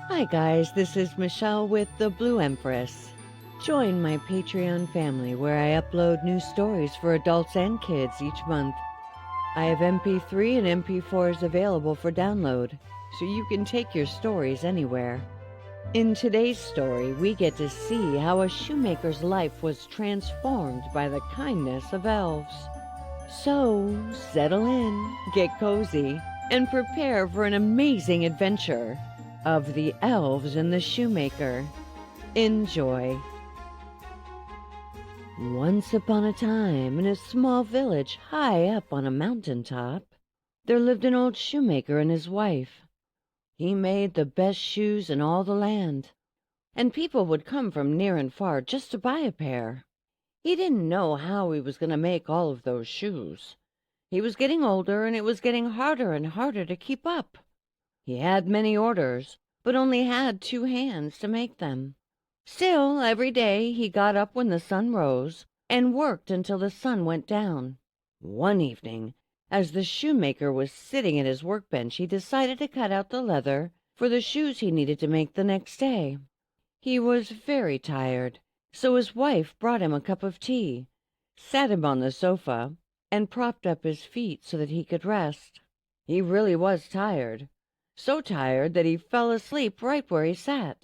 Hi guys, this is Michelle with the Blu Empress. Join my Patreon family where I upload new stories for adults and kids each month. I have MP3 and MP4s available for download, so you can take your stories anywhere. In today's story, we get to see how a shoemaker's life was transformed by the kindness of elves. So, settle in, get cozy, and prepare for an amazing adventure of the Elves and the Shoemaker. Enjoy. Once upon a time, in a small village high up on a mountaintop, there lived an old shoemaker and his wife. He made the best shoes in all the land, and people would come from near and far just to buy a pair. He didn't know how he was going to make all of those shoes. He was getting older, and it was getting harder and harder to keep up. He had many orders, but only had 2 hands to make them. Still, every day he got up when the sun rose and worked until the sun went down. One evening, as the shoemaker was sitting at his workbench, he decided to cut out the leather for the shoes he needed to make the next day. He was very tired, so his wife brought him a cup of tea, sat him on the sofa, and propped up his feet so that he could rest. He really was tired. So tired that he fell asleep right where he sat.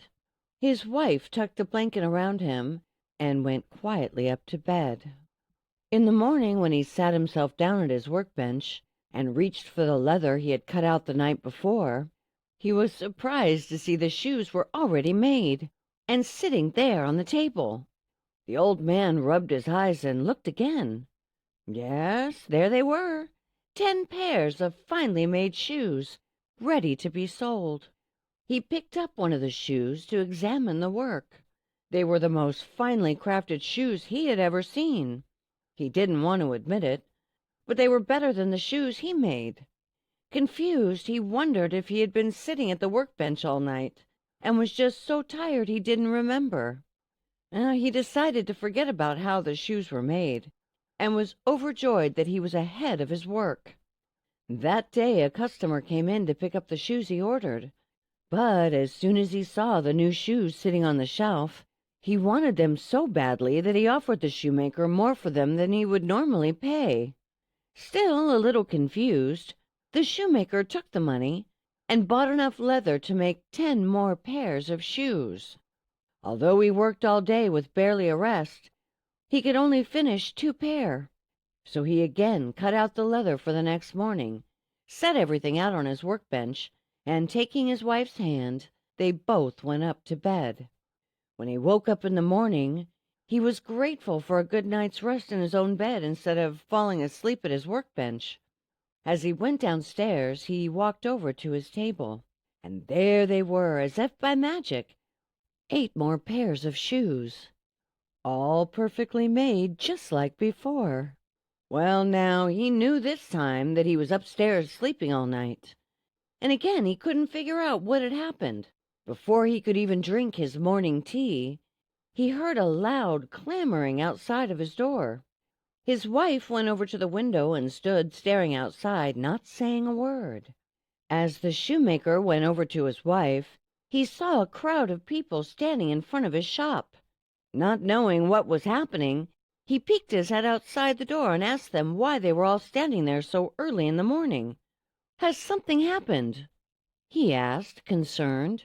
His wife tucked the blanket around him and went quietly up to bed. In the morning, when he sat himself down at his workbench and reached for the leather he had cut out the night before, he was surprised to see the shoes were already made and sitting there on the table. The old man rubbed his eyes and looked again. Yes, there they were, 10 pairs of finely made shoes, ready to be sold. He picked up one of the shoes to examine the work. They were the most finely crafted shoes he had ever seen. He didn't want to admit it, but they were better than the shoes he made. Confused, he wondered if he had been sitting at the workbench all night and was just so tired he didn't remember. He decided to forget about how the shoes were made and was overjoyed that he was ahead of his work. That day a customer came in to pick up the shoes he ordered, but as soon as he saw the new shoes sitting on the shelf, he wanted them so badly that he offered the shoemaker more for them than he would normally pay. Still a little confused, the shoemaker took the money and bought enough leather to make 10 more pairs of shoes. Although he worked all day with barely a rest, he could only finish 2 pair. So he again cut out the leather for the next morning, set everything out on his workbench, and taking his wife's hand, they both went up to bed. When he woke up in the morning, he was grateful for a good night's rest in his own bed instead of falling asleep at his workbench. As he went downstairs, he walked over to his table, and there they were, as if by magic, 8 more pairs of shoes, all perfectly made just like before. Well, now, he knew this time that he was upstairs sleeping all night. And again he couldn't figure out what had happened. Before he could even drink his morning tea, he heard a loud clamoring outside of his door. His wife went over to the window and stood staring outside, not saying a word. As the shoemaker went over to his wife, he saw a crowd of people standing in front of his shop. Not knowing what was happening, he peeked his head outside the door and asked them why they were all standing there so early in the morning. "Has something happened?" he asked, concerned.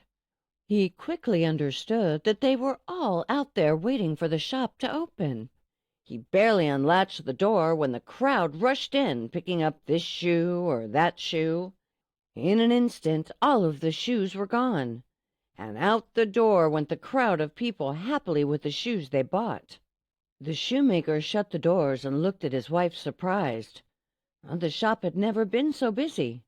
He quickly understood that they were all out there waiting for the shop to open. He barely unlatched the door when the crowd rushed in, picking up this shoe or that shoe. In an instant all of the shoes were gone, and out the door went the crowd of people happily with the shoes they bought. The shoemaker shut the doors and looked at his wife surprised. The shop had never been so busy.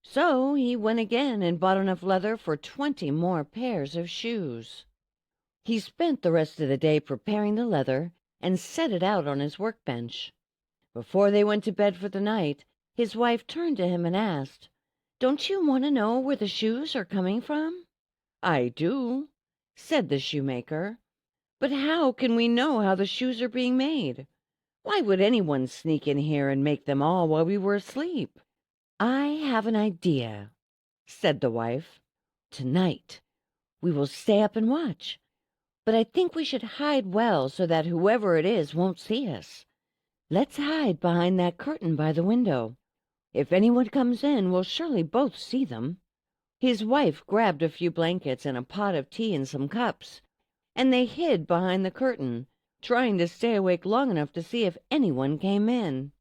So he went again and bought enough leather for 20 more pairs of shoes. He spent the rest of the day preparing the leather and set it out on his workbench. Before they went to bed for the night, his wife turned to him and asked, "Don't you want to know where the shoes are coming from?" "I do," said the shoemaker. "But how can we know how the shoes are being made? Why would anyone sneak in here and make them all while we were asleep?" "I have an idea," said the wife. "Tonight We will stay up and watch. But I think we should hide well so that whoever it is won't see us. Let's hide behind that curtain by the window. If anyone comes in, we'll surely both see them." His wife grabbed a few blankets and a pot of tea and some cups, and they hid behind the curtain, trying to stay awake long enough to see if anyone came in.